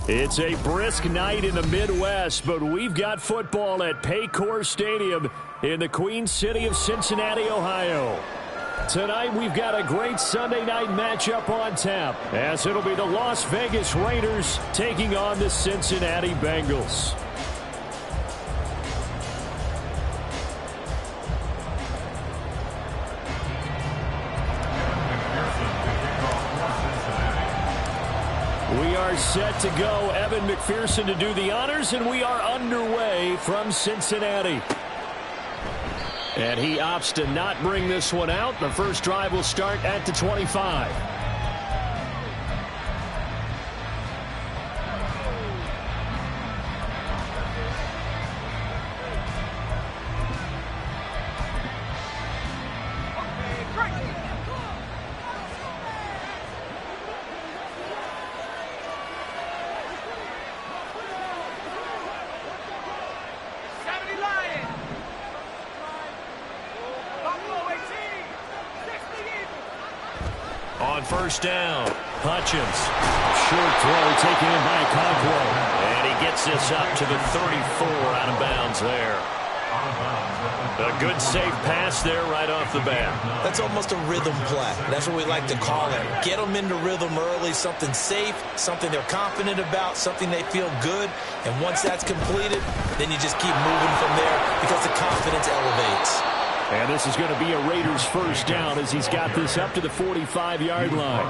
It's a brisk night in the Midwest, but we've got football at Paycor Stadium in the Queen City of Cincinnati, Ohio. Tonight, we've got a great Sunday night matchup on tap, as it'll be the Las Vegas Raiders taking on the Cincinnati Bengals. We are set to go. Evan McPherson to do the honors, and we are underway from Cincinnati. And he opts to not bring this one out. The first drive will start at the 25. On first down, Hutchins. Short throw taken in by Conquo. And he gets this up to the 34 out of bounds there. A good safe pass there right off the bat. That's almost a rhythm play. That's what we like to call it. Get them into rhythm early, something safe, something they're confident about, something they feel good. And once that's completed, then you just keep moving from there because the confidence elevates. And this is going to be a Raiders first down as he's got this up to the 45-yard line.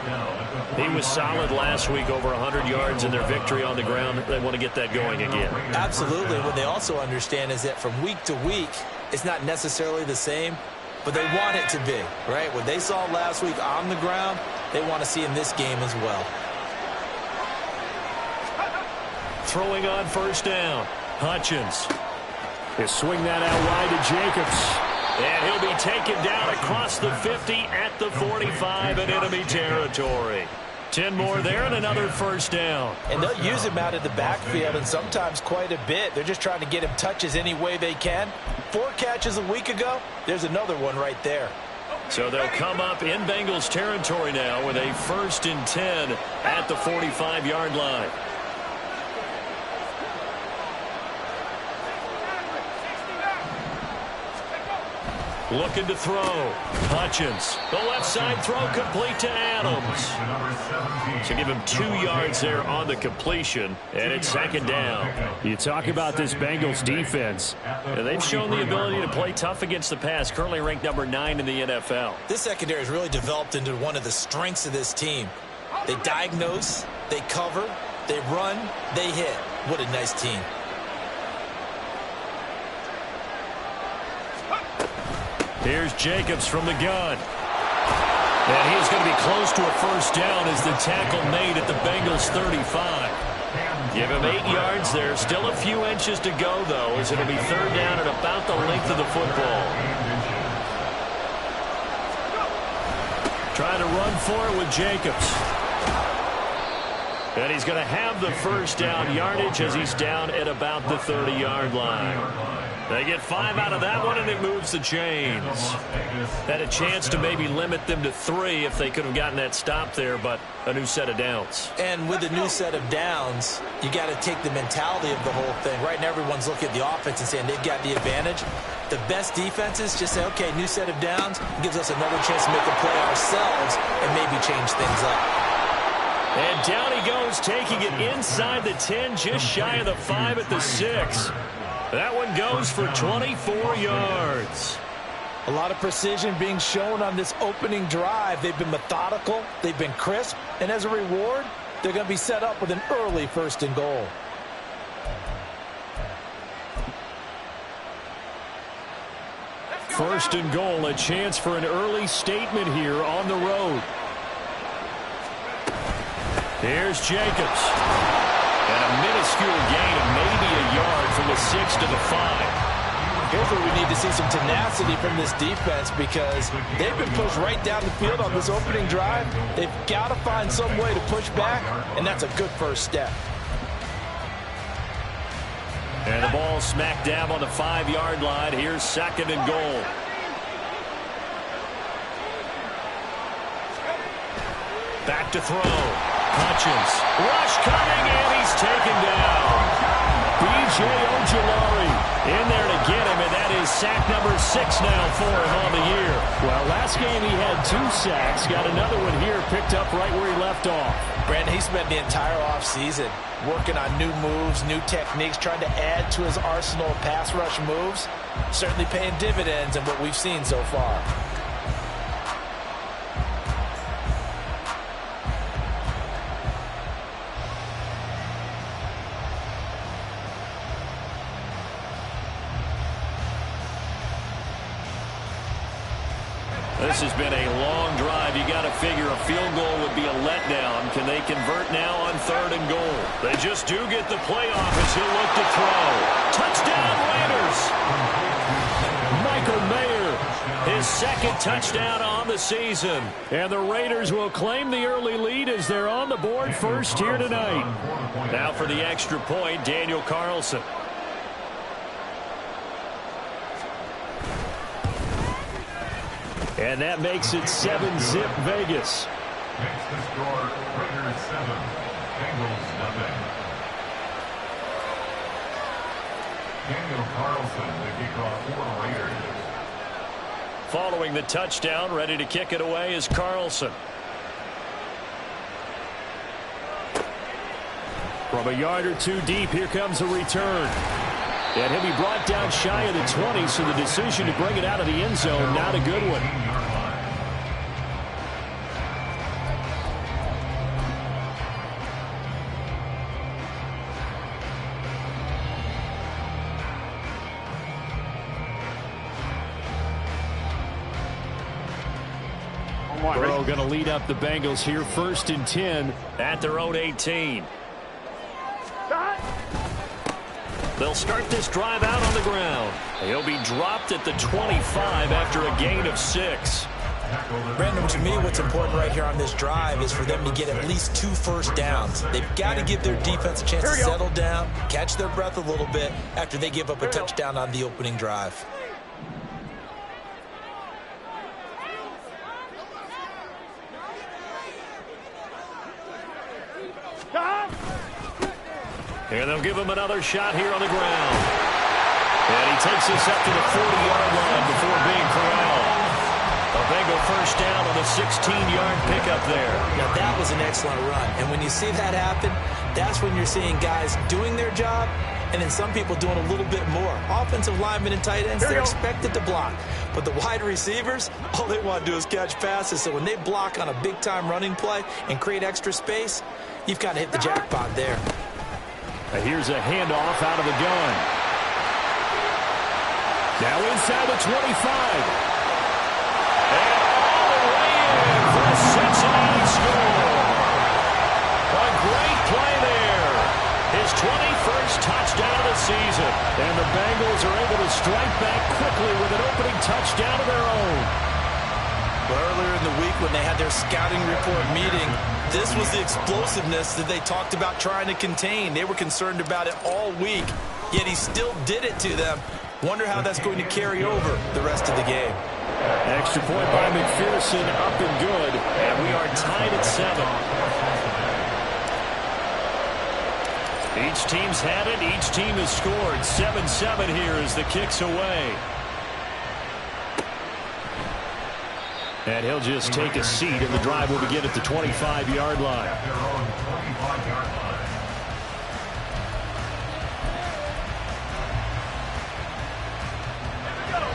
He was solid last week, over 100 yards in their victory on the ground. They want to get that going again. Absolutely. What they also understand is that from week to week, it's not necessarily the same, but they want it to be, right? What they saw last week on the ground, they want to see in this game as well. Throwing on first down, Hutchins. He'll swing that out wide to Jacobs. And he'll be taken down across the 50 at the 45 in enemy territory. 10 more there and another first down. And they'll use him out of the backfield, and sometimes quite a bit. They're just trying to get him touches any way they can. 4 catches a week ago. There's another one right there. So they'll come up in Bengals territory now with a 1st and 10 at the 45-yard line. Looking to throw. Hutchins. The left side throw complete to Adams. So give him 2 yards there on the completion, and it's second down. You talk about this Bengals defense. They've shown the ability to play tough against the pass, currently ranked number 9 in the NFL. This secondary has really developed into one of the strengths of this team. They diagnose, they cover, they run, they hit. What a nice team. Here's Jacobs from the gun. And he is going to be close to a first down as the tackle made at the Bengals 35. Give him 8 yards there. Still a few inches to go, though, as it'll be third down at about the length of the football. Trying to run for it with Jacobs. And he's going to have the first down yardage as he's down at about the 30-yard line. They get 5 out of that one, and it moves the chains. Had a chance to maybe limit them to 3 if they could have gotten that stop there, but a new set of downs. And with a new set of downs, you got to take the mentality of the whole thing. Right now, everyone's looking at the offense and saying they've got the advantage. The best defenses just say, okay, new set of downs gives us another chance to make a play ourselves and maybe change things up. And down he goes, taking it inside the 10, just shy of the 5 at the 6. That one goes for 24 yards. A lot of precision being shown on this opening drive. They've been methodical, they've been crisp, and as a reward, they're going to be set up with an early 1st and goal. First and goal, a chance for an early statement here on the road. Here's Jacobs. And a minuscule gain of maybe a yard from the 6 to the 5. Here's where we need to see some tenacity from this defense because they've been pushed right down the field on this opening drive. They've got to find some way to push back, and that's a good first step. And the ball smack dab on the 5-yard line. Here's 2nd and goal. Back to throw. Hutchins. Rush coming, and he's taken down. B.J. Ojulari in there to get him, and that is sack number 6 now for him on the year. Well, last game he had 2 sacks. Got another one here, picked up right where he left off. Brandon, he spent the entire offseason working on new moves, new techniques, trying to add to his arsenal of pass rush moves. Certainly paying dividends in what we've seen so far. This has been a long drive. You got to figure a field goal would be a letdown. Can they convert now on 3rd and goal? They just do get the playoff as he'll look to throw. Touchdown, Raiders! Michael Mayer, his 2nd touchdown on the season. And the Raiders will claim the early lead as they're on the board first here tonight. Now for the extra point, Daniel Carlson. And that makes it 7-zip Vegas. Makes the score Raiders 7, Bengals nothing. Daniel Carlson, the kickoff for Raiders. Following the touchdown, ready to kick it away is Carlson. From a yard or 2 deep, here comes a return. And he'll be brought down shy of the 20, so the decision to bring it out of the end zone, not a good one. Burrow going to lead up the Bengals here, 1st and 10 at their own 18. They'll start this drive out on the ground. He'll be dropped at the 25 after a gain of 6. Brandon, to me, what's important right here on this drive is for them to get at least 2 first downs. They've got to give their defense a chance to settle down, catch their breath a little bit after they give up a touchdown on the opening drive. And they'll give him another shot here on the ground. And he takes this up to the 40-yard line before being corralled. A Bengal first down on the 16-yard pickup there. Now, that was an excellent run. And when you see that happen, that's when you're seeing guys doing their job and then some people doing a little bit more. Offensive linemen and tight ends, they're expected to block. But the wide receivers, all they want to do is catch passes. So when they block on a big-time running play and create extra space, you've got to hit the jackpot there. Here's a handoff out of the gun. Now inside the 25. And all the way in for a Cincinnati score. A great play there. His 21st touchdown of the season. And the Bengals are able to strike back quickly with an opening touchdown of their own. Earlier in the week when they had their scouting report meeting, this was the explosiveness that they talked about trying to contain. They were concerned about it all week, yet he still did it to them. Wonder how that's going to carry over the rest of the game. Extra point by McPherson, up and good. And we are tied at 7. Each team's had it. Each team has scored. 7-7 here as the kick's away. And he'll just take a seat, and the drive will begin at the 25-yard line.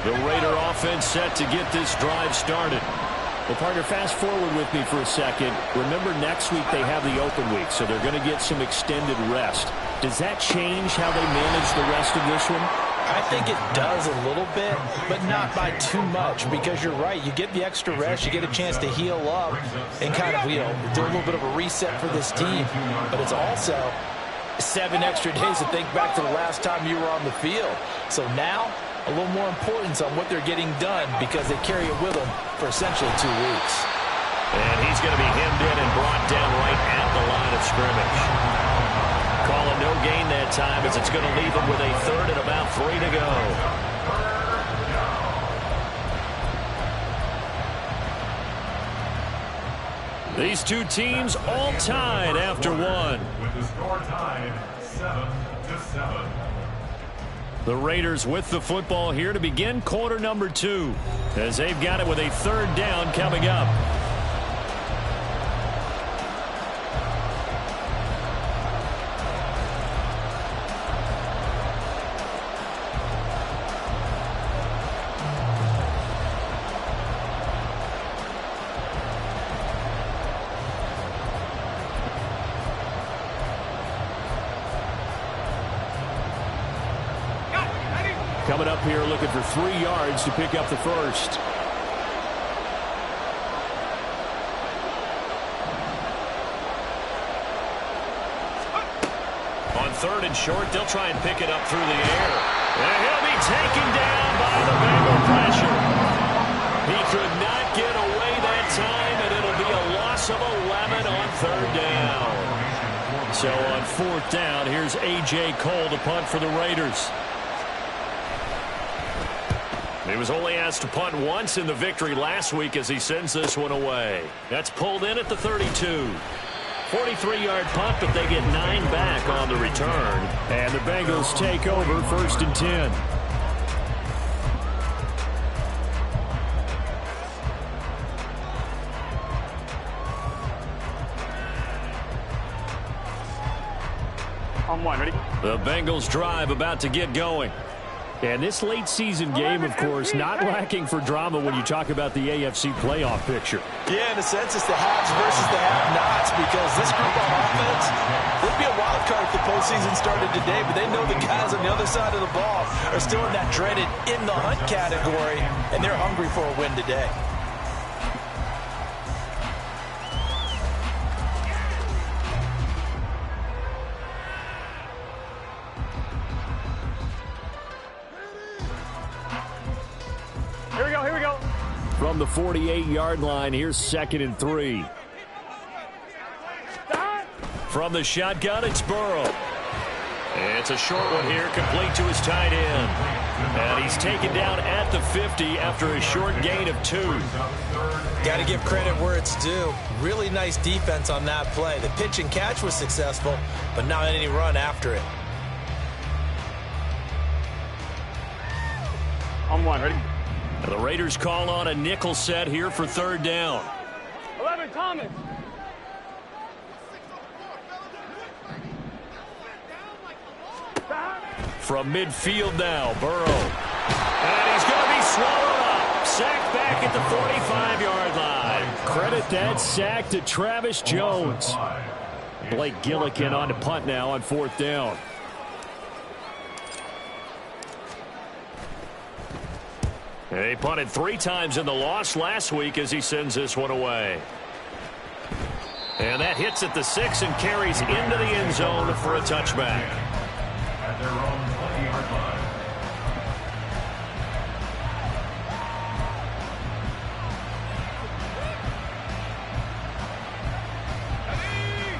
The Raider offense set to get this drive started. Well, partner, fast forward with me for a second. Remember, next week they have the open week, so they're going to get some extended rest. Does that change how they manage the rest of this one? I think it does a little bit, but not by too much, because you're right. You get the extra rest, you get a chance to heal up and kind of, do a little bit of a reset for this team. But it's also 7 extra days to think back to the last time you were on the field. So now, a little more importance on what they're getting done because they carry it with them for essentially 2 weeks. And he's going to be hemmed in and brought down right at the line of scrimmage. Call a no gain that time as it's going to leave him with a 3rd and about 3 to go. These two teams all tied after one. With the score tied 7-7. The Raiders with the football here to begin quarter number 2, as they've got it with a third down coming up. Coming up here looking for 3 yards to pick up the first. On 3rd and short, they'll try and pick it up through the air. And he'll be taken down by the Bengal pressure. He could not get away that time, and it'll be a loss of 11 on 3rd down. So on 4th down, here's A.J. Cole to punt for the Raiders. He was only asked to punt once in the victory last week as he sends this one away. That's pulled in at the 32. 43-yard punt, but they get 9 back on the return. And the Bengals take over 1st and 10. On 1, ready? The Bengals drive about to get going. And this late season game, of course, not lacking for drama when you talk about the AFC playoff picture. Yeah, in a sense, it's the haves versus the have-nots, because this group on offense, it'd be a wild card if the postseason started today, but they know the guys on the other side of the ball are still in that dreaded in the hunt category, and they're hungry for a win today. Here we go. From the 48-yard line, here's 2nd and 3. From the shotgun, it's Burrow. It's a short one here, complete to his tight end. And he's taken down at the 50 after a short gain of 2. Got to give credit where it's due. Really nice defense on that play. The pitch and catch was successful, but not any run after it. On 1, ready? The Raiders call on a nickel set here for 3rd down. 11, Thomas. From midfield now, Burrow. And he's going to be swallowed up. Sacked back at the 45-yard line. Credit that sack to Travis Jones. Blake Gillikin on to punt now on 4th down. He punted 3 times in the loss last week as he sends this one away. And that hits at the 6 and carries into the end zone for a touchback. At their own 20-yard line.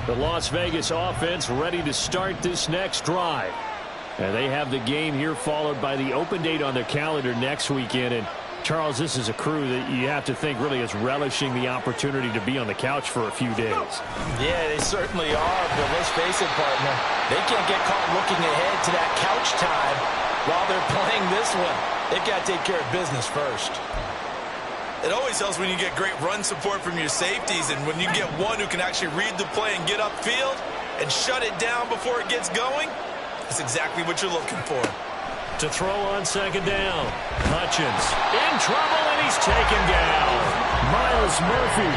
The Las Vegas offense ready to start this next drive. And they have the game here followed by the open date on their calendar next weekend. And, Charles, this is a crew that you have to think really is relishing the opportunity to be on the couch for a few days. Yeah, they certainly are, but let's face it, partner. They can't get caught looking ahead to that couch time while they're playing this one. They've got to take care of business first. It always helps when you get great run support from your safeties, and when you get one who can actually read the play and get upfield and shut it down before it gets going. That's exactly what you're looking for. To throw on 2nd down. Hutchins in trouble, and he's taken down. Myles Murphy.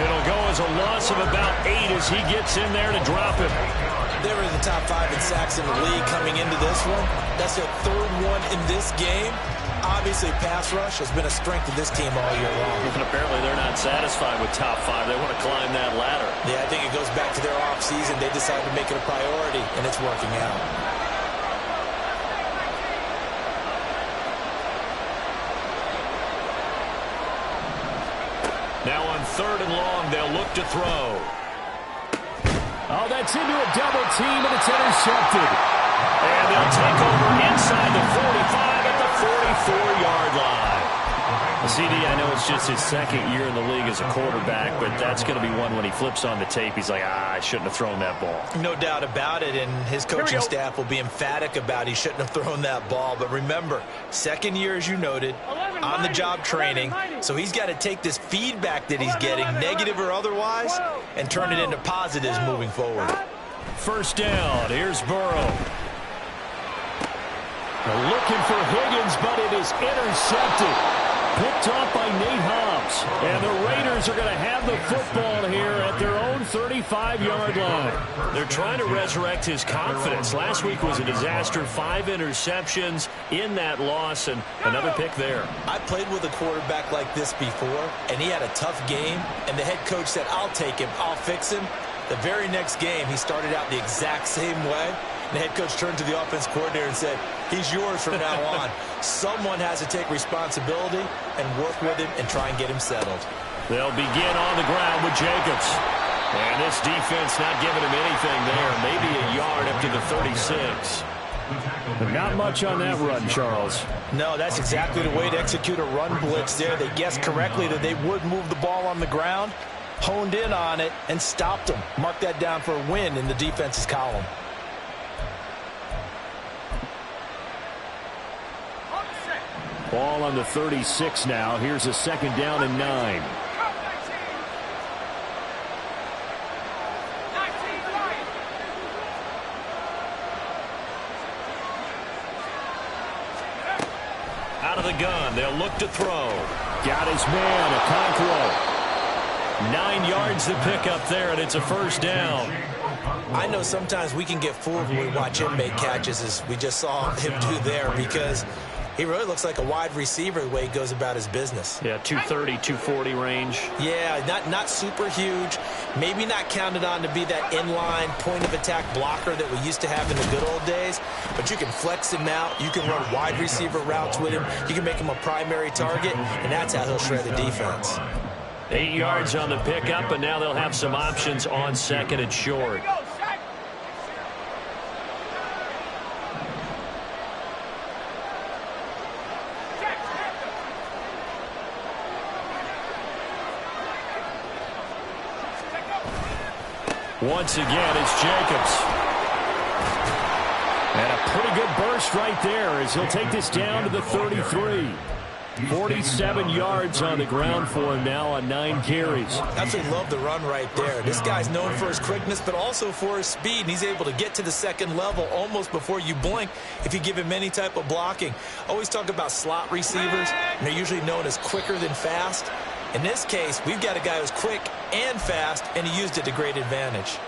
It'll go as a loss of about 8 as he gets in there to drop him. They were in the top 5 in sacks in the league coming into this one. That's their 3rd one in this game. Obviously, pass rush has been a strength of this team all year long. And apparently they're not satisfied with top 5. They want to climb that ladder. Yeah, I think it goes back to their offseason. They decided to make it a priority, and it's working out. Now on 3rd and long, they'll look to throw. Oh, that's into a double team, and it's intercepted. And they'll take over inside the 45 at the 44-yard line. CD, I know it's just his second year in the league as a quarterback, but that's going to be one when he flips on the tape. He's like, I shouldn't have thrown that ball. No doubt about it, and his coaching staff will be emphatic about he shouldn't have thrown that ball. But remember, second year, as you noted, on-the-job training, so he's got to take this feedback that he's getting, negative or otherwise, and turn it into positives moving forward. First down, here's Burrow. They're looking for Higgins, but it is intercepted. Picked off by Nate Hobbs. And the Raiders are going to have the football here at their own 35-yard line. They're trying to resurrect his confidence. Last week was a disaster. 5 interceptions in that loss, and another pick there. I played with a quarterback like this before, and he had a tough game, and the head coach said, I'll take him, I'll fix him. The very next game, he started out the exact same way. The head coach turned to the offense coordinator and said, he's yours from now on. Someone has to take responsibility and work with him and try and get him settled. They'll begin on the ground with Jacobs. And this defense not giving him anything there. Maybe a yard up to the 36. But not much on that run, Charles. No, that's exactly the way to execute a run blitz there. They guessed correctly that they would move the ball on the ground, honed in on it, and stopped them. Mark that down for a win in the defense's column. Ball on the 36 now. Here's a second down and 9. Out of the gun. They'll look to throw. Got his man, Okonkwo. 9 yards to pick up there, and it's a first down. I know sometimes we can get fooled when we watch him make catches, as we just saw him do there, because he really looks like a wide receiver the way he goes about his business. Yeah, 230, 240 range. Yeah, not super huge. Maybe not counted on to be that inline point-of-attack blocker that we used to have in the good old days. But you can flex him out. You can run wide receiver routes with him. You can make him a primary target, and that's how he'll shred the defense. 8 yards on the pickup, and now they'll have some options on second and short. Once again, it's Jacobs. And a pretty good burst right there as he'll take this down to the 33. 47 yards on the ground for him now on 9 carries. Absolutely love the run right there. This guy's known for his quickness, but also for his speed. And he's able to get to the second level almost before you blink if you give him any type of blocking. Always talk about slot receivers, and they're usually known as quicker than fast. In this case, we've got a guy who's quick and fast, and he used it to great advantage.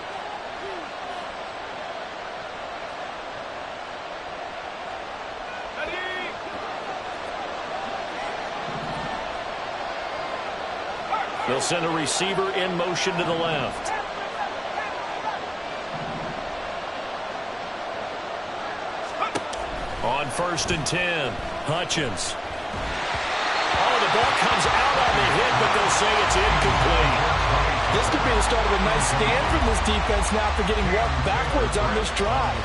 They'll send a receiver in motion to the left. On 1st and 10, Hutchins. Oh, the ball comes out on the hit, but they'll say it's incomplete. This could be the start of a nice stand from this defense now for getting walked backwards on this drive.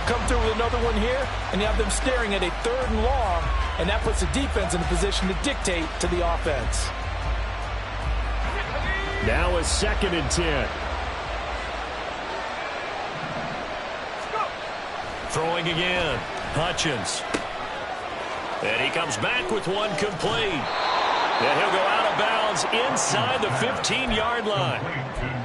Come through with another one here, and you have them staring at a 3rd and long, and that puts the defense in a position to dictate to the offense. Now a 2nd and 10. Throwing again. Hutchins. And he comes back with one complete. And he'll go out of bounds inside the 15-yard line.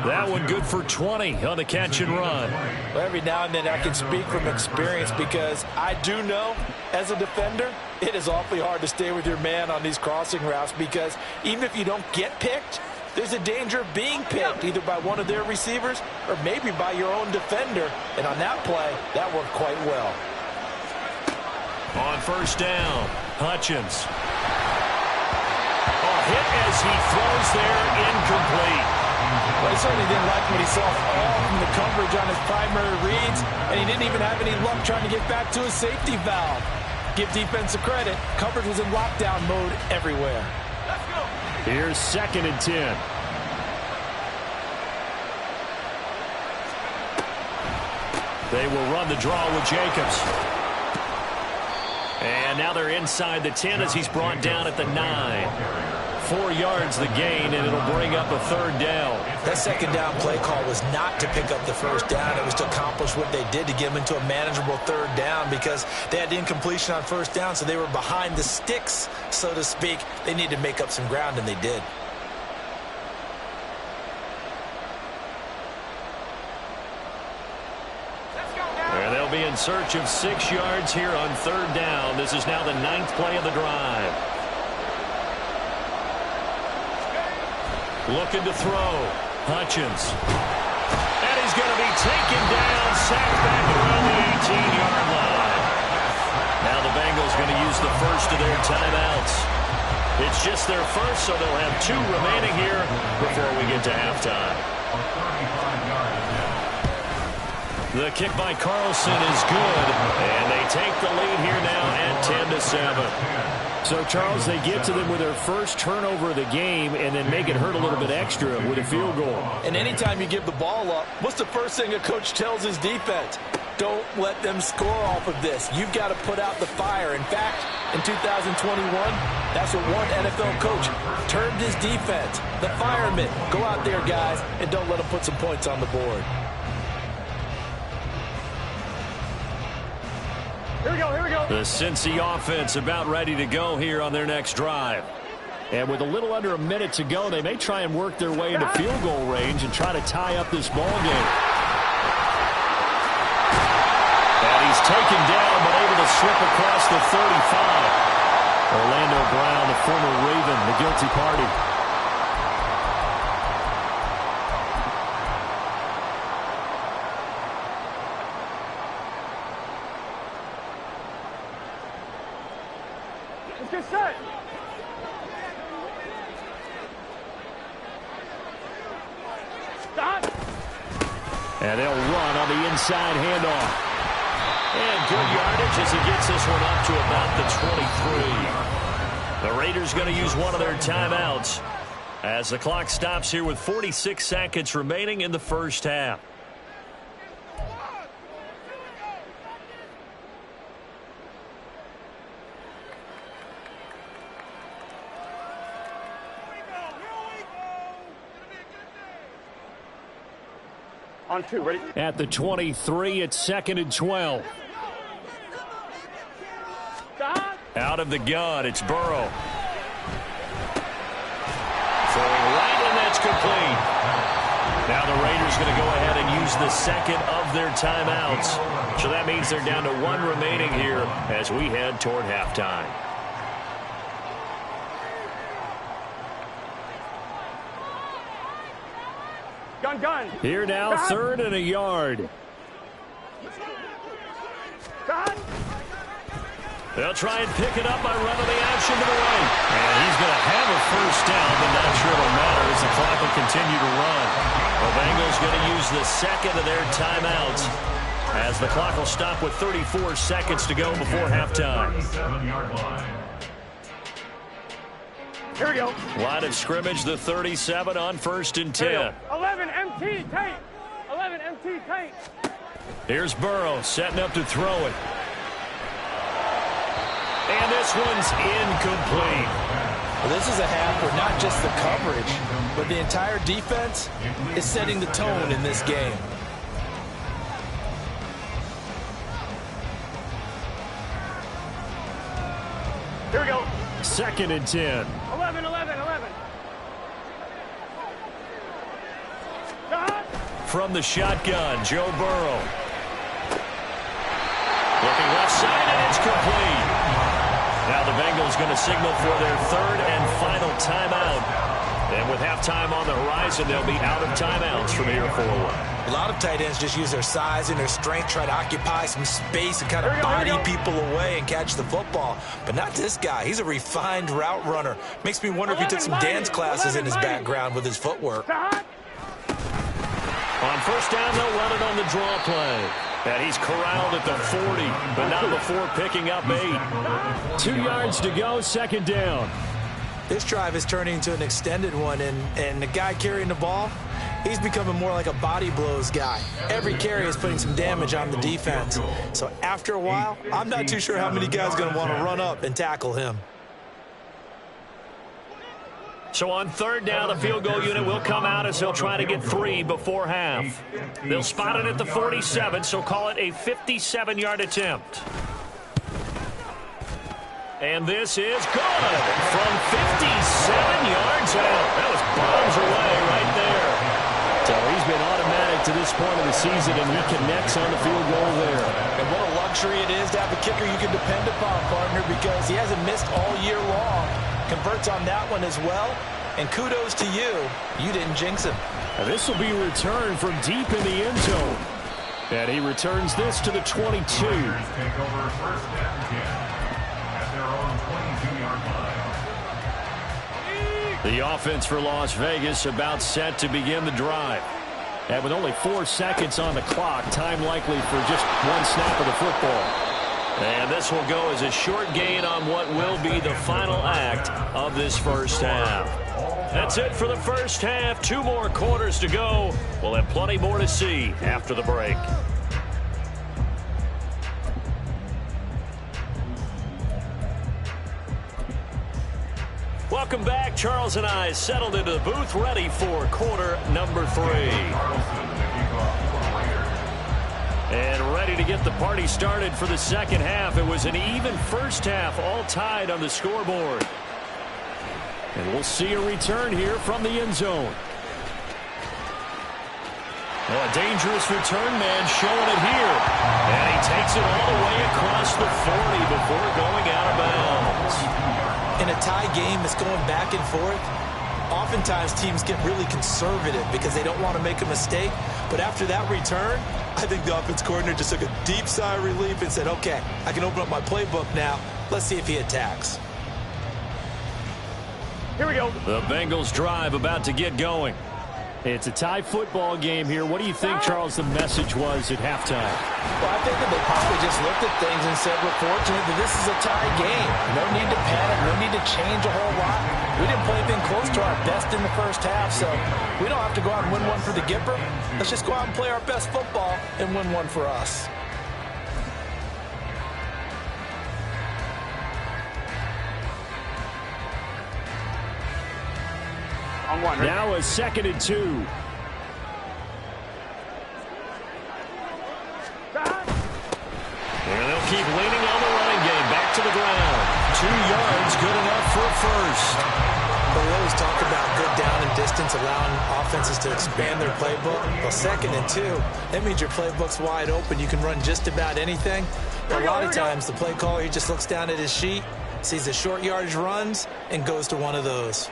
That one good for 20 on the catch and run. Well, every now and then I can speak from experience because I do know as a defender it is awfully hard to stay with your man on these crossing routes because even if you don't get picked, there's a danger of being picked either by one of their receivers or maybe by your own defender. And on that play, that worked quite well. On 1st down, Hutchins. A hit as he throws there, incomplete. Well, he certainly didn't like what he saw all from the coverage on his primary reads, and he didn't even have any luck trying to get back to his safety valve. Give defensive credit. Coverage was in lockdown mode everywhere. Here's 2nd and 10. They will run the draw with Jacobs. And now they're inside the 10 as he's brought down at the 9. 4 yards the gain, and it'll bring up a 3rd down. That 2nd down play call was not to pick up the 1st down. It was to accomplish what they did, to get them into a manageable 3rd down, because they had the incompletion on 1st down, so they were behind the sticks, so to speak. They needed to make up some ground, and they did. And they'll be in search of 6 yards here on 3rd down. This is now the 9th play of the drive. Looking to throw. Hutchins. And he's going to be taken down, sacked back around the 18-yard line. Now the Bengals going to use the first of their timeouts. It's just their first, so they'll have 2 remaining here before we get to halftime. The kick by Carlson is good, and they take the lead here now at 10-7. So, Charles, they get to them with their first turnover of the game and then make it hurt a little bit extra with a field goal. And anytime you give the ball up, what's the first thing a coach tells his defense? Don't let them score off of this. You've got to put out the fire. In fact, in 2021, that's what one NFL coach termed his defense, the firemen. Go out there, guys, and don't let them put some points on the board. Here we go, here we go. The Cincy offense about ready to go here on their next drive. And with a little under a minute to go, they may try and work their way into field goal range and try to tie up this ball game. And he's taken down, but able to slip across the 35. Orlando Brown, the former Raven, the guilty party. Let's get set. Stop. And they'll run on the inside handoff. And good yardage as he gets this one up to about the 23. The Raiders going to use one of their timeouts as the clock stops here with 46 seconds remaining in the first half. On 2, ready? At the 23, it's 2nd and 12. Stop. Out of the gun, it's Burrow. Throwing right, and that's complete. Now the Raiders going to go ahead and use the second of their timeouts. So that means they're down to 1 remaining here as we head toward halftime. Gun. Here now, Stop. 3rd and a yard. Stop. They'll try and pick it up by running the action to the right. And he's going to have a first down, but not sure it'll matter as the clock will continue to run. The Bengals going to use the second of their timeouts as the clock will stop with 34 seconds to go before halftime. 7-yard line. Here we go. Line of scrimmage, the 37 on 1st and 10. 11 MT tank. 11 MT tank. Here's Burrow setting up to throw it. And this one's incomplete. Well, this is a half where not just the coverage, but the entire defense is setting the tone in this game. Here we go. 2nd and 10. 11. Stop. From the shotgun, Joe Burrow. Looking left side, and it's complete. Now the Bengals going to signal for their 3rd and final timeout. And with halftime on the horizon, they'll be out of timeouts from here forward. A lot of tight ends just use their size and their strength, try to occupy some space and kind of body people away and catch the football. But not this guy. He's a refined route runner. Makes me wonder if he took some dance classes in his background with his footwork. Stop. On first down, they'll run it on the draw play. And he's corralled at the 40, but not before picking up 8. 2 yards to go, 2nd down. This drive is turning into an extended one, and the guy carrying the ball, he's becoming more like a body blows guy. Every carry is putting some damage on the defense. So after a while, I'm not too sure how many guys are going to want to run up and tackle him. So on third down, the field goal unit will come out as they'll try to get 3 before half. They'll spot it at the 47, so call it a 57-yard attempt. And this is good from 57 yards out. That was bombs away right there. So he's been automatic to this point of the season, and he connects on the field goal there. And what a luxury it is to have a kicker you can depend upon, partner, because he hasn't missed all year long. Converts on that one as well. And kudos to you. You didn't jinx him. Now this will be returned from deep in the end zone. And he returns this to the 22. Take over first and 10 at their own 22-yard line. The offense for Las Vegas about set to begin the drive. And with only 4 seconds on the clock, time likely for just one snap of the football. And this will go as a short gain on what will be the final act of this first half. That's it for the first half. 2 more quarters to go. We'll have plenty more to see after the break. Welcome back. Charles and I settled into the booth, ready for quarter number 3. And ready to get the party started for the second half. It was an even first half, all tied on the scoreboard. And we'll see a return here from the end zone. Well, a dangerous return man showing it here. And he takes it all the way across the 40 before going out of bounds. In a tie game that's going back and forth, oftentimes teams get really conservative because they don't want to make a mistake. But after that return, I think the offense coordinator just took a deep sigh of relief and said, okay, I can open up my playbook now. Let's see if he attacks. Here we go. The Bengals drive about to get going. It's a tie football game here. What do you think, Charles, the message was at halftime? Well, I think that they probably just looked at things and said, we're fortunate that this is a tie game. No need to panic. No need to change a whole lot. We didn't play anything close to our best in the first half, so we don't have to go out and win one for the Gipper. Let's just go out and play our best football and win one for us. On one, right? Now a 2nd and 2. And they'll keep leaning on the running game. Back to the ground. 2 yards, good enough for a first. But we always talk about good down and distance, allowing offenses to expand their playbook. Well, 2nd and 2, that means your playbook's wide open. You can run just about anything. But a lot of times, the play caller, he just looks down at his sheet, sees the short yardage runs, and goes to one of those.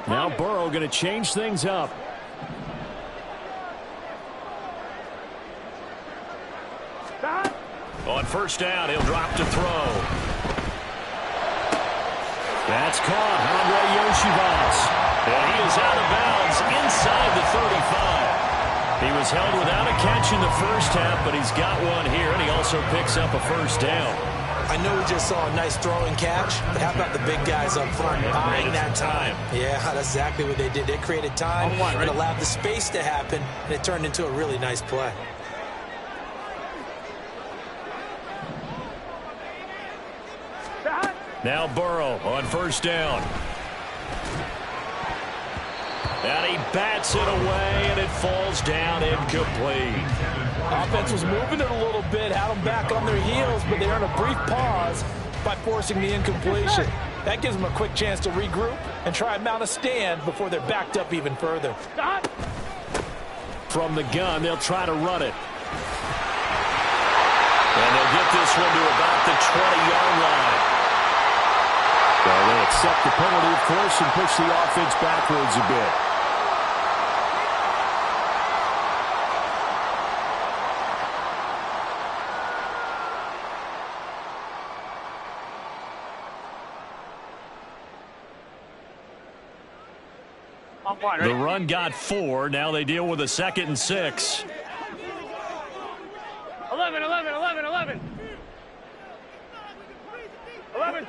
Now Burrow going to change things up. On first down, he'll drop to throw. That's caught. Andre Yoshivas. And he is out of bounds inside the 35. He was held without a catch in the first half, but he's got one here, and he also picks up a first down. I know we just saw a nice throwing catch, but how about the big guys up front buying that time? Yeah, that's exactly what they did. They created time and allowed the space to happen, and it turned into a really nice play. Now Burrow on first down. And he bats it away, and it falls down incomplete. Offense was moving it a little bit, had them back on their heels, but they earned a brief pause by forcing the incompletion. That gives them a quick chance to regroup and try and mount a stand before they're backed up even further. From the gun, they'll try to run it. And they'll get this one to about the 20-yard line. Well, they accept the penalty, of course, and push the offense backwards a bit. The run got 4. Now they deal with a 2nd and 6. 11.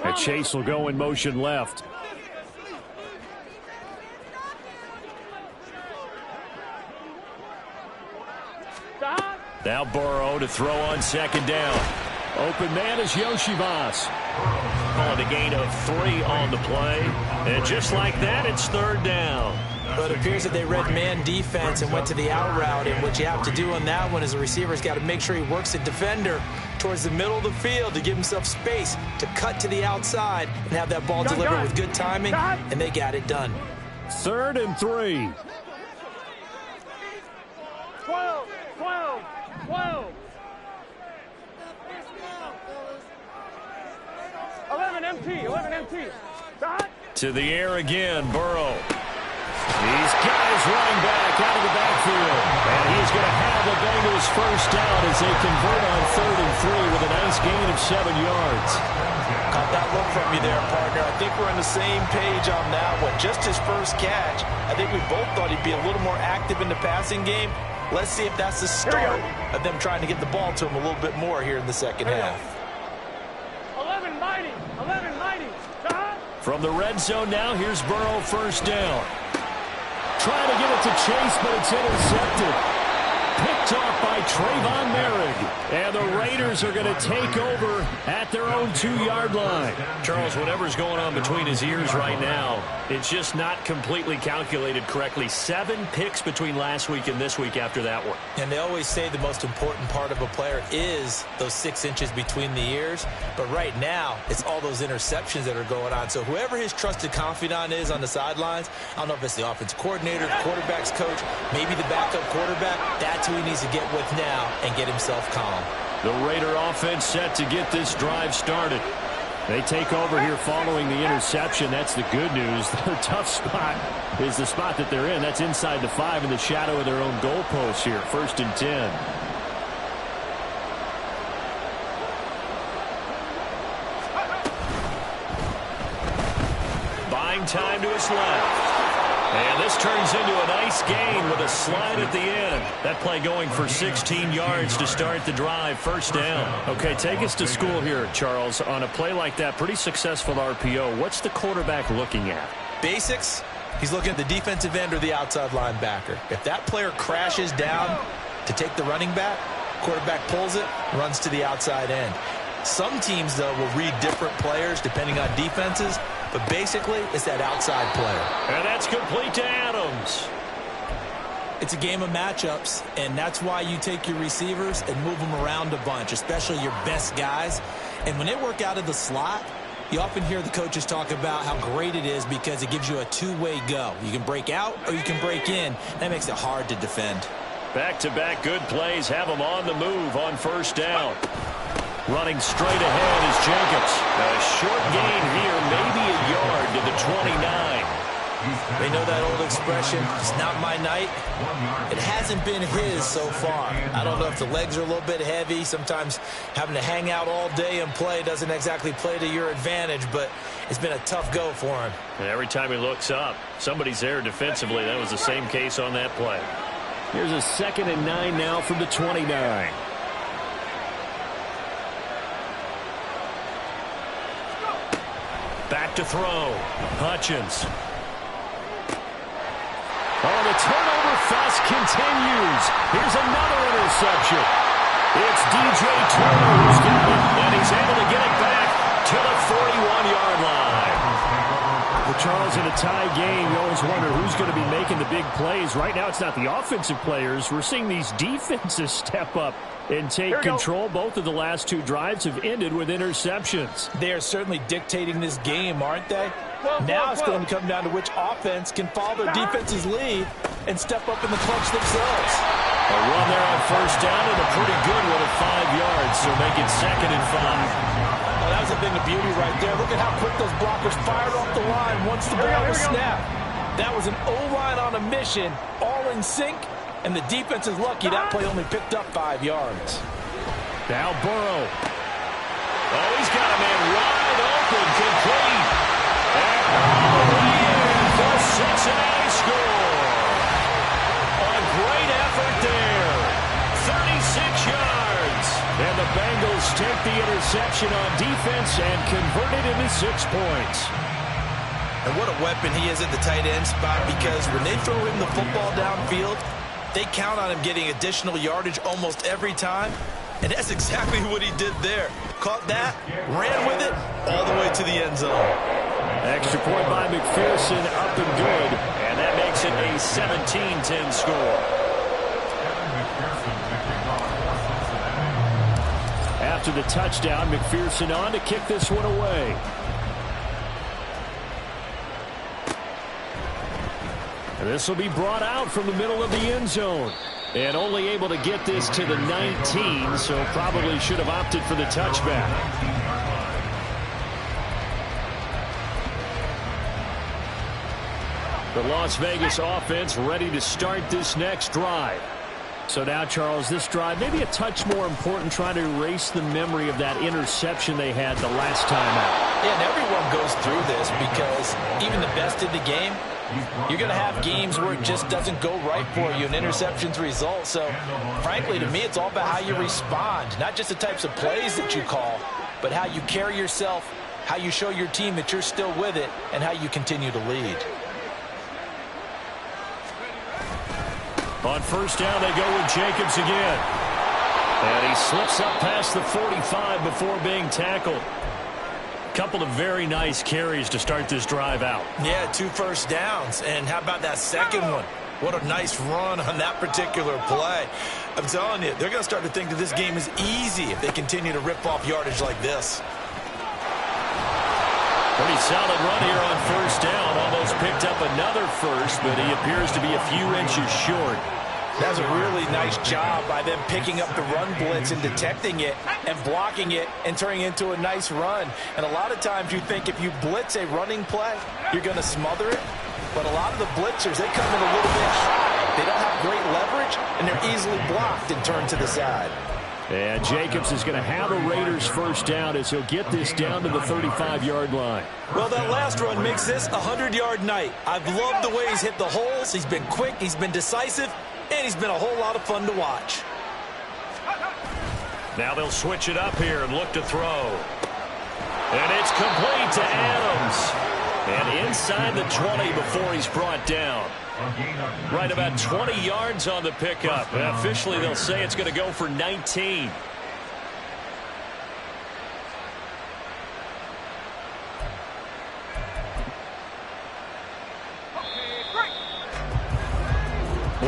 And Chase will go in motion left. Now Burrow to throw on second down. Open man is Yoshivas. Calling a gain of 3 on the play. And just like that, it's third down. But it appears that they read man defense and went to the out route. And what you have to do on that one is the receiver's got to make sure he works the defender towards the middle of the field to give himself space to cut to the outside and have that ball delivered with good timing. And they got it done. 3rd and 3. 12, 12, 12. 11 MT, 11 MT. To the air again, Burrow. He's got his running back out of the backfield. And he's going to have the Bengals first down as they convert on 3rd and 3 with a nice gain of 7 yards. Caught that look from you there, partner. I think we're on the same page on that one. Just his first catch. I think we both thought he'd be a little more active in the passing game. Let's see if that's the start of them trying to get the ball to him a little bit more here in the second half. 11 mighty, 11 mighty. From the red zone now, here's Burrow first down. Trying to get it to Chase, but it's intercepted. Picked off by Trayvon Merrick. And the Raiders are going to take over at their own 2-yard line. Charles, whatever's going on between his ears right now, it's just not completely calculated correctly. 7 picks between last week and this week after that one. And they always say the most important part of a player is those 6 inches between the ears. But right now, it's all those interceptions that are going on. So whoever his trusted confidant is on the sidelines, I don't know if it's the offensive coordinator, the quarterback's coach, maybe the backup quarterback, that's who he needs to get with now and get himself calm. The Raider offense set to get this drive started. They take over here following the interception. That's the good news. Their tough spot is the spot that they're in. That's inside the 5 in the shadow of their own goalpost here. 1st and 10. Buying time to his left. And this turns into a nice gain with a slide at the end. That play going for 16 yards to start the drive. First down. Okay, take us to school here, Charles. On a play like that, pretty successful RPO. What's the quarterback looking at? Basics, he's looking at the defensive end or the outside linebacker. If that player crashes down to take the running back, quarterback pulls it, runs to the outside end. Some teams, though, will read different players depending on defenses, but basically it's that outside player. And that's complete to Adams. It's a game of matchups, and that's why you take your receivers and move them around a bunch, especially your best guys. And when they work out of the slot, you often hear the coaches talk about how great it is because it gives you a two-way go. You can break out or you can break in. That makes it hard to defend. Back-to-back good plays have them on the move on first down. Running straight ahead is Jacobs. A short gain here, maybe a yard to the 29. They know that old expression, it's not my night. It hasn't been his so far. I don't know if the legs are a little bit heavy. Sometimes having to hang out all day and play doesn't exactly play to your advantage, but it's been a tough go for him. And every time he looks up, somebody's there defensively. That was the same case on that play. Here's a 2nd and 9 now from the 29. Back to throw. Hutchins. Oh, the turnover fest continues. Here's another interception. It's DJ Turner who's got it, and he's able to get it back to the 41-yard line. Well, Charles, in a tie game, you always wonder who's going to be making the big plays. Right now, it's not the offensive players. We're seeing these defenses step up and take control. Both of the last 2 drives have ended with interceptions. They are certainly dictating this game, aren't they? Now it's going to come down to which offense can follow their defense's lead and step up in the clutch themselves. A run there on first down and a pretty good one at 5 yards, so make it 2nd and 5. Well, that was a thing of beauty right there. Look at how quick those blockers fired off the line once the ball was snapped. That was an O-line on a mission, all in sync, and the defense is lucky that play only picked up 5 yards. Now Burrow. Oh, he's got a man wide open, complete. And all the way in for Cincinnati score. A great effort there. 36 yards. And the Bengals take the interception on defense and convert it into 6 points. And what a weapon he is at the tight end spot, because when they throw him the football downfield, They count on him getting additional yardage almost every time, and that's exactly what he did there. Caught that, ran with it, all the way to the end zone. Extra point by McPherson, up and good. And that makes it a 17-10 score. After the touchdown, McPherson on to kick this one away. And this will be brought out from the middle of the end zone. And only able to get this to the 19, so probably should have opted for the touchback. The Las Vegas offense ready to start this next drive. So now, Charles, this drive maybe a touch more important, trying to erase the memory of that interception they had the last time out. Yeah, and everyone goes through this because even the best in the game, you're going to have games where it just doesn't go right for you, and interceptions result. So, frankly, to me, it's all about how you respond, not just the types of plays that you call, but how you carry yourself, how you show your team that you're still with it, and how you continue to lead. On first down, they go with Jacobs again. And he slips up past the 45 before being tackled. Couple of very nice carries to start this drive out. Yeah, 2 first downs. And how about that second one? What a nice run on that particular play. I'm telling you, they're going to start to think that this game is easy if they continue to rip off yardage like this. Pretty solid run here on first down. Almost picked up another first, but he appears to be a few inches short. That's a really nice job by them picking up the run blitz and detecting it and blocking it and turning it into a nice run. And a lot of times you think if you blitz a running play, you're going to smother it. But a lot of the blitzers, they come in a little bit high. They don't have great leverage, and they're easily blocked and turned to the side. And Jacobs is going to have a Raiders first down as he'll get this down to the 35-yard line. Well, that last run makes this a 100-yard night. I've loved the way he's hit the holes. He's been quick, he's been decisive, and he's been a whole lot of fun to watch. Now they'll switch it up here and look to throw. And it's complete to Adams. And inside the 20 before he's brought down. Right about 20 yards on the pickup. And officially, they'll say it's going to go for 19.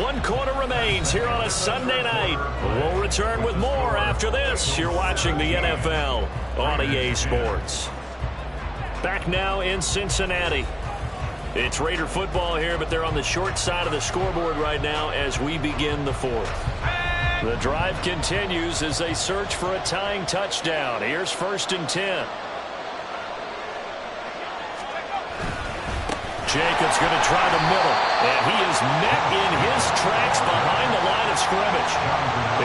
One quarter remains here on a Sunday night. We'll return with more after this. You're watching the NFL on EA Sports. Back now in Cincinnati. It's Raider football here, but they're on the short side of the scoreboard right now as we begin the fourth. The drive continues as they search for a tying touchdown. Here's 1st and 10. Jacobs going to try the middle, and he is met in his tracks behind the line of scrimmage.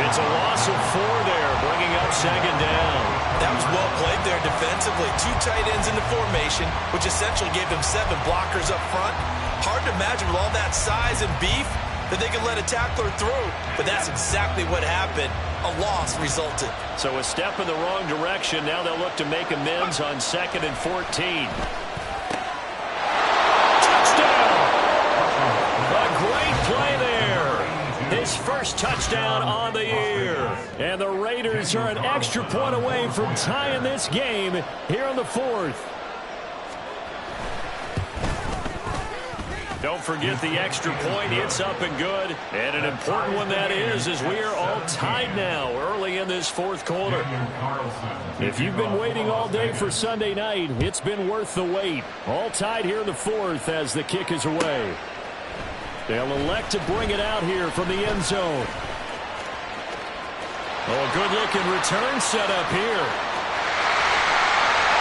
It's a loss of 4 there, bringing up 2nd down. That was well played there defensively. 2 tight ends in the formation, which essentially gave them 7 blockers up front. Hard to imagine with all that size and beef that they could let a tackler through, but that's exactly what happened. A loss resulted. So a step in the wrong direction. Now they'll look to make amends on 2nd and 14. Play there. His first touchdown on the year. And the Raiders are an extra point away from tying this game here in the 4th. Don't forget the extra point. It's up and good. And an important one that is, as we are all tied now early in this 4th quarter. If you've been waiting all day for Sunday night, it's been worth the wait. All tied here in the 4th as the kick is away. They'll elect to bring it out here from the end zone. Oh, a good-looking return set up here.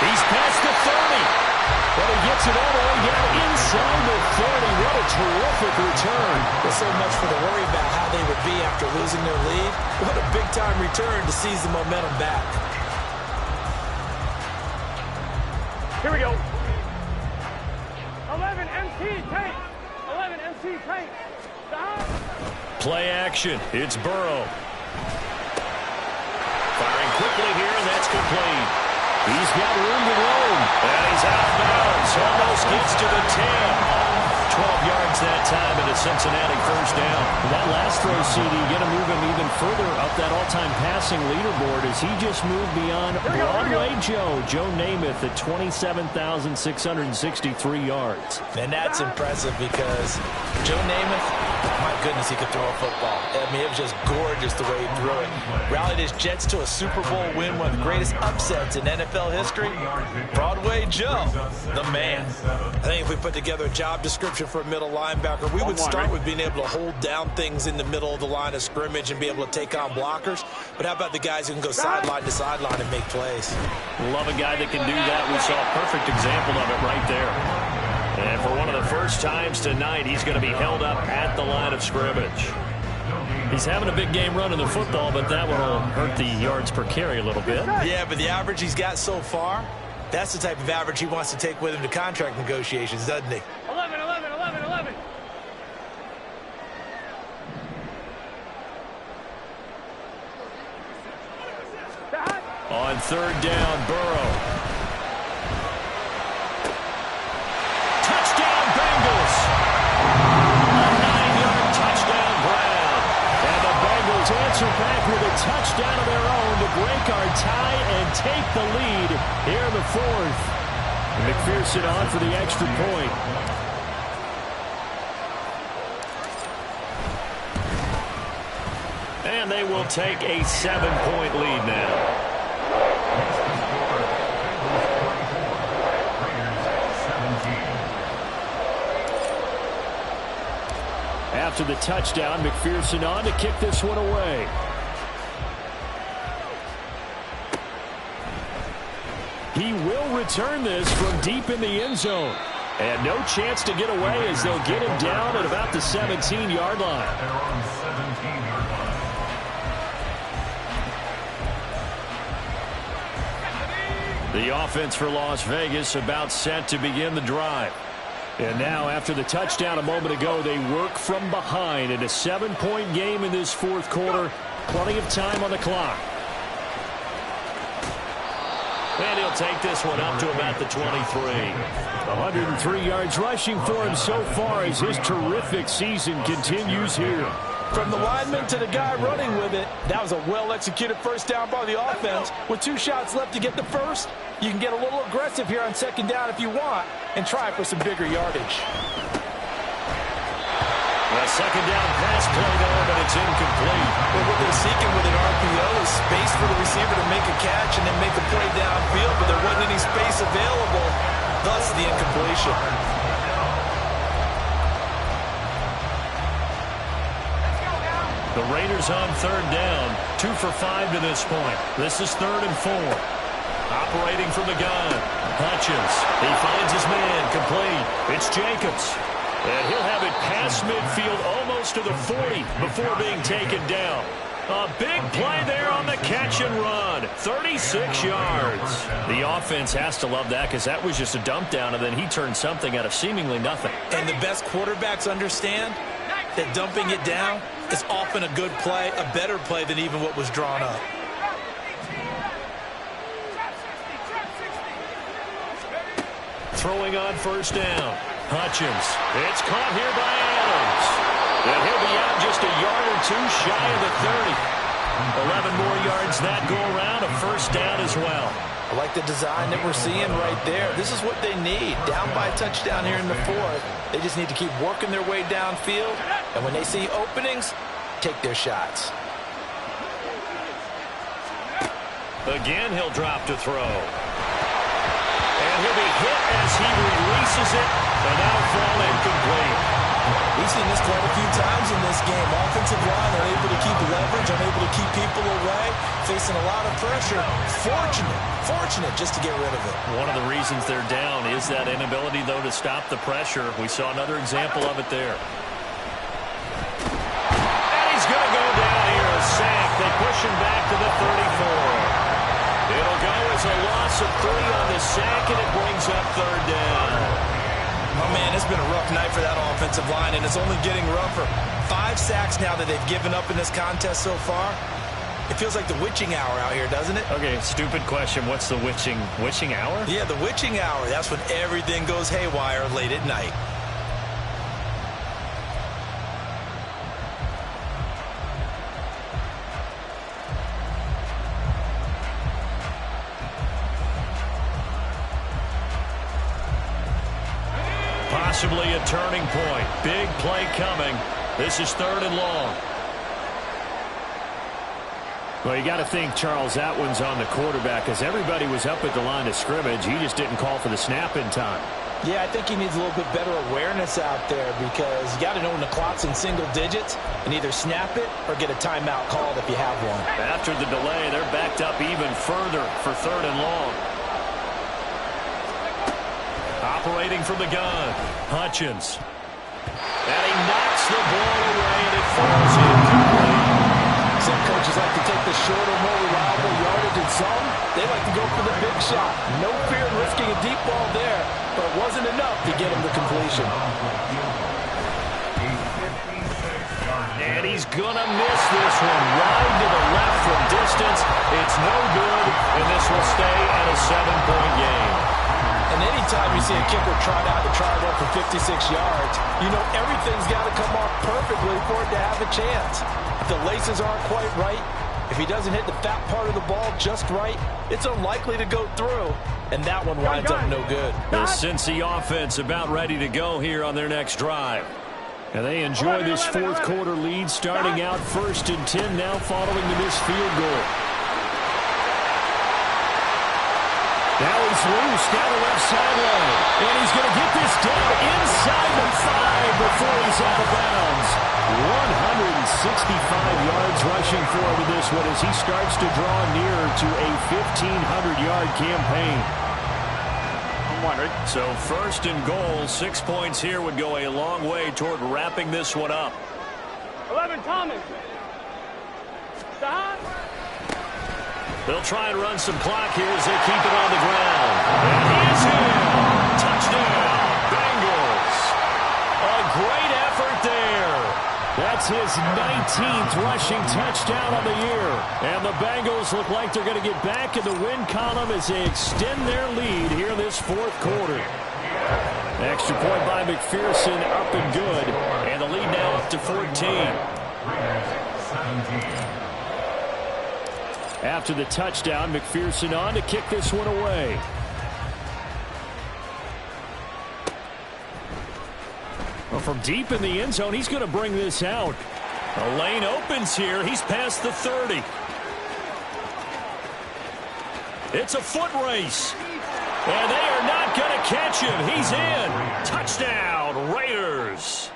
He's past the 30. But he gets it all the way down inside the 30. What a terrific return. There's so much for the worry about how they would be after losing their lead. What a big-time return to seize the momentum back. Here we go. 11 MT tank. 11 MT tank. Play action. It's Burrow. Firing quickly here, and that's complete. He's got room to roam. And he's out of bounds. Almost gets to the 10. yards that time and a Cincinnati first down. That last throw, CD, going to move him even further up that all-time passing leaderboard as he just moved beyond Broadway Joe Namath at 27,663 yards. And that's impressive because Joe Namath, my goodness, he could throw a football. I mean, it was just gorgeous the way he threw it. Rallied his Jets to a Super Bowl win, one of the greatest upsets in NFL history. Broadway Joe, the man. I think if we put together a job description for a middle linebacker, we would start with being able to hold down things in the middle of the line of scrimmage and be able to take on blockers. But how about the guys who can go sideline to sideline and make plays? Love a guy that can do that. We saw a perfect example of it right there. And for one of the first times tonight, he's going to be held up at the line of scrimmage. He's having a big game running the football, but that one will hurt the yards per carry a little bit. Yeah, but the average he's got so far, that's the type of average he wants to take with him to contract negotiations, doesn't he? 11, 11, 11, 11. On third down, Burrow. Touchdown, Bengals. A 9-yard touchdown grab. And the Bengals answer back with a touchdown of their own to break our tie and take the lead here in the fourth. McPherson on for the extra point. And they will take a 7-point lead now. After the touchdown, McPherson on to kick this one away. He will return this from deep in the end zone. And no chance to get away as they'll get him down at about the 17-yard line. The offense for Las Vegas about set to begin the drive. And now, after the touchdown a moment ago, they work from behind in a 7-point game in this fourth quarter. Plenty of time on the clock. And he'll take this one up to about the 23. 103 yards rushing for him so far as his terrific season continues here. From the lineman to the guy running with it, that was a well-executed first down by the offense. With 2 shots left to get the first, you can get a little aggressive here on second down if you want and try for some bigger yardage. A second down pass play there, but it's incomplete. But what they're seeking with an RPO is space for the receiver to make a catch and then make a play downfield, but there wasn't any space available, thus the incompletion. The Raiders on third down, 2 for 5 to this point. This is 3rd and 4. Operating from the gun, Hutchins. He finds his man, complete. It's Jacobs. And he'll have it past midfield almost to the 40 before being taken down. A big play there on the catch and run. 36 yards. The offense has to love that because that was just a dump down, and then he turned something out of seemingly nothing. And the best quarterbacks understand that dumping it down is often a good play, a better play than even what was drawn up. Throwing on first down. Hutchins. It's caught here by Adams. And he'll be out just a yard or 2 shy of the 30. 11 more yards that go around, a first down as well. I like the design that we're seeing right there. This is what they need. Down by a touchdown here in the fourth. They just need to keep working their way downfield. And when they see openings, take their shots. Again, he'll drop to throw. And he'll be hit as he releases it. And that'll fall incomplete. We've seen this quite a few times in this game. Offensive line unable to keep leverage, unable to keep people away, facing a lot of pressure. Fortunate just to get rid of it. One of the reasons they're down is that inability, though, to stop the pressure. We saw another example of it there. And he's going to go down here, a sack. They push him back to the 34. It'll go as a loss of 3 on the sack, and it brings up third down. Oh, man, it's been a rough night for that offensive line, and it's only getting rougher. 5 sacks now that they've given up in this contest so far. It feels like the witching hour out here, doesn't it? Okay, stupid question. What's the witching hour? Yeah, the witching hour. That's when everything goes haywire late at night. Possibly a turning point. Big play coming. This is 3rd and long. Well, you got to think, Charles, that one's on the quarterback as everybody was up at the line of scrimmage. He just didn't call for the snap in time. Yeah, I think he needs a little bit better awareness out there because you got to know when the clock's in single digits and either snap it or get a timeout called if you have one. After the delay, they're backed up even further for 3rd and long. Operating from the gun, Hutchins. And he knocks the ball away, and it falls incomplete. Some coaches like to take the shorter, more reliable yardage, and some, they like to go for the big shot. No fear in risking a deep ball there, but it wasn't enough to get him the completion. And he's going to miss this one. Wide to the left from distance. It's no good, and this will stay at a 7-point game. And anytime you see a kicker trot out to try one for 56 yards, you know everything's got to come off perfectly for it to have a chance. If the laces aren't quite right, if he doesn't hit the fat part of the ball just right, it's unlikely to go through. And that one winds up no good. The Cincy offense about ready to go here on their next drive. And they enjoy this 4th quarter lead, starting out 1st and 10 now following the missed field goal. Now he's loose down the left sideline. And he's going to get this down inside the 5 before he's out of bounds. 165 yards rushing for him in this one as he starts to draw nearer to a 1,500-yard campaign. So 1st and goal, 6 points here would go a long way toward wrapping this one up. 11, Thomas. Stop. They'll try and run some clock here as they keep it on the ground. And he is in. Touchdown, Bengals. A great effort there. That's his 19th rushing touchdown of the year. And the Bengals look like they're going to get back in the win column as they extend their lead here in this 4th quarter. Extra point by McPherson, up and good. And the lead now up to 14. After the touchdown, McPherson on to kick this one away. Well, from deep in the end zone, he's going to bring this out. The lane opens here. He's past the 30. It's a foot race. And they are not going to catch him. He's in. Touchdown, Raiders.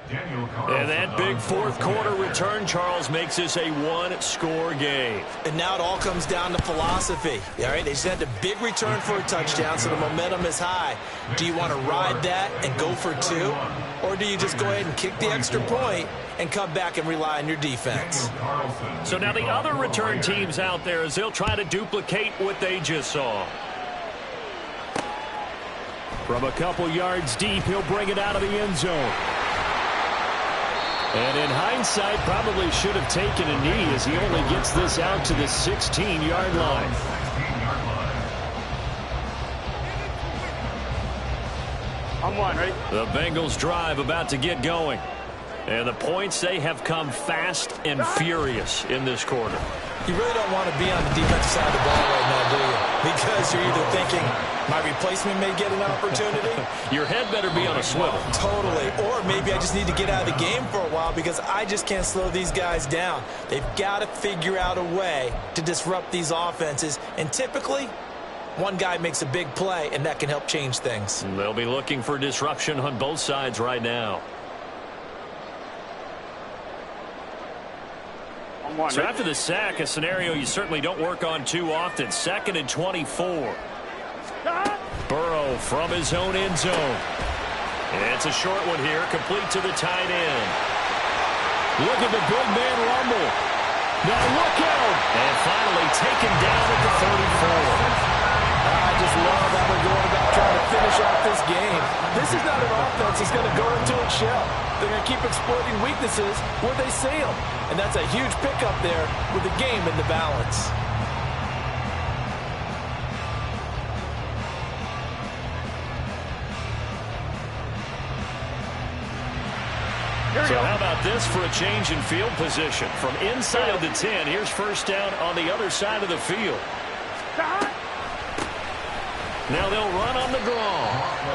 And that big 4th quarter return, Charles, makes this a 1-score game. And now it all comes down to philosophy. All right, they just had a big return for a touchdown, so the momentum is high. Do you want to ride that and go for 2? Or do you just go ahead and kick the extra point and come back and rely on your defense? So now the other return teams out there, as they'll try to duplicate what they just saw. From a couple yards deep, he'll bring it out of the end zone. And in hindsight, probably should have taken a knee as he only gets this out to the 16-yard line. I'm one, ready? The Bengals drive about to get going. And the points, they have come fast and furious in this quarter. You really don't want to be on the defensive side of the ball right now, do you? Because you're either thinking, my replacement may get an opportunity. Your head better be on a swivel. Totally. Or maybe I just need to get out of the game for a while because I just can't slow these guys down. They've got to figure out a way to disrupt these offenses. And typically, one guy makes a big play, and that can help change things. They'll be looking for disruption on both sides right now. So after the sack, a scenario you certainly don't work on too often. 2nd and 24. Burrow from his own end zone. It's a short one here, complete to the tight end. Look at the big man rumble. Now look out. And finally taken down at the 34. I just love how they're going about trying to finish off this game. This is not an offense that's going to go into its shell. They're going to keep exploiting weaknesses where they see them. And that's a huge pickup there with the game in the balance. So how about this for a change in field position? From inside the 10, here's 1st down on the other side of the field. Now they'll run on the draw.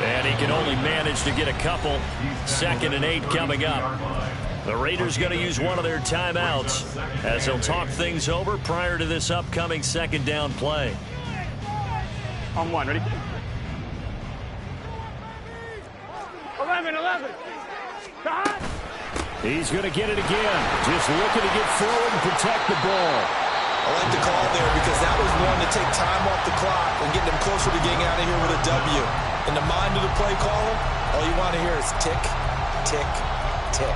And he can only manage to get a couple. 2nd and 8 coming up. The Raiders going to use one of their timeouts as they'll talk things over prior to this upcoming 2nd down play. On 1, ready? 11. He's going to get it again. Just looking to get forward and protect the ball. I like the call there because that was one to take time off the clock and get them closer to getting out of here with a W. In the mind of the play caller, all you want to hear is tick, tick, tick.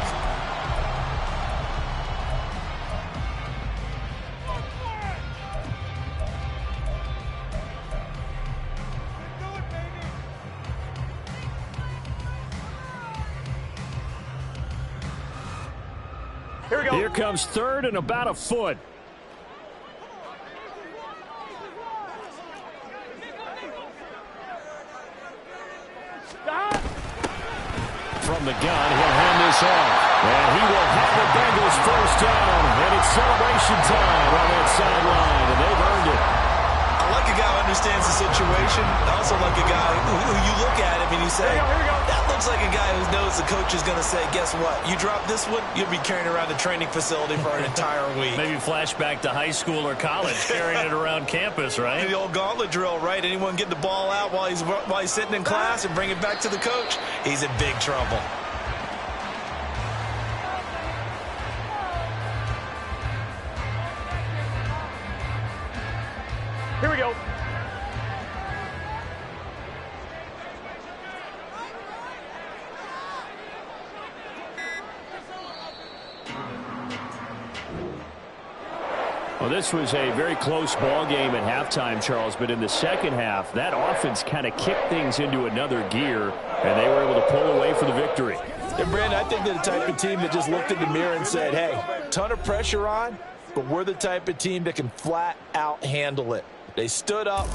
Here we go. Here comes 3rd and about a foot. From the gun, he'll hand this off. And he will have the Bengals 1st down. And it's celebration time on that sideline. And they've earned it. I like a guy who understands the situation. I also like a guy who you look at him and you say, that looks like a guy who knows the coach is going to say, guess what? You drop this one, you'll be carrying around the training facility for an entire week. Maybe flashback to high school or college, carrying it around campus, right? The old gauntlet drill, right? Anyone get the ball out while he's sitting in class and bring it back to the coach? He's in big trouble. Here we go. Well, this was a very close ball game at halftime, Charles, but in the second half, that offense kind of kicked things into another gear, and they were able to pull away for the victory. And, Brandon, I think they're the type of team that just looked in the mirror and said, hey, ton of pressure on, but we're the type of team that can flat out handle it. They stood up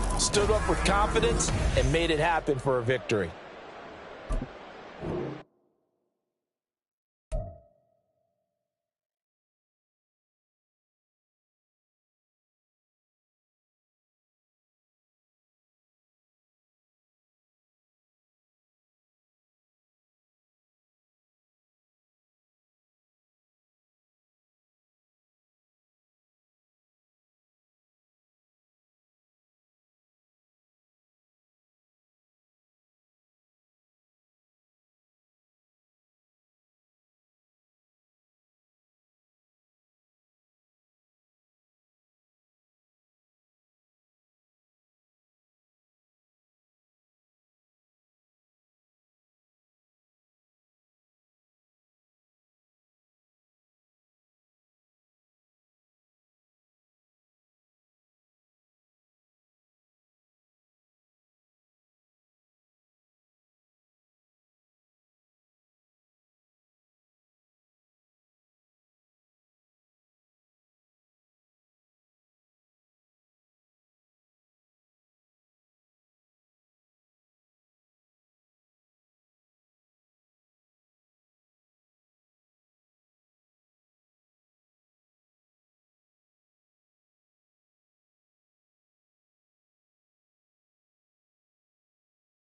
with confidence, and made it happen for a victory.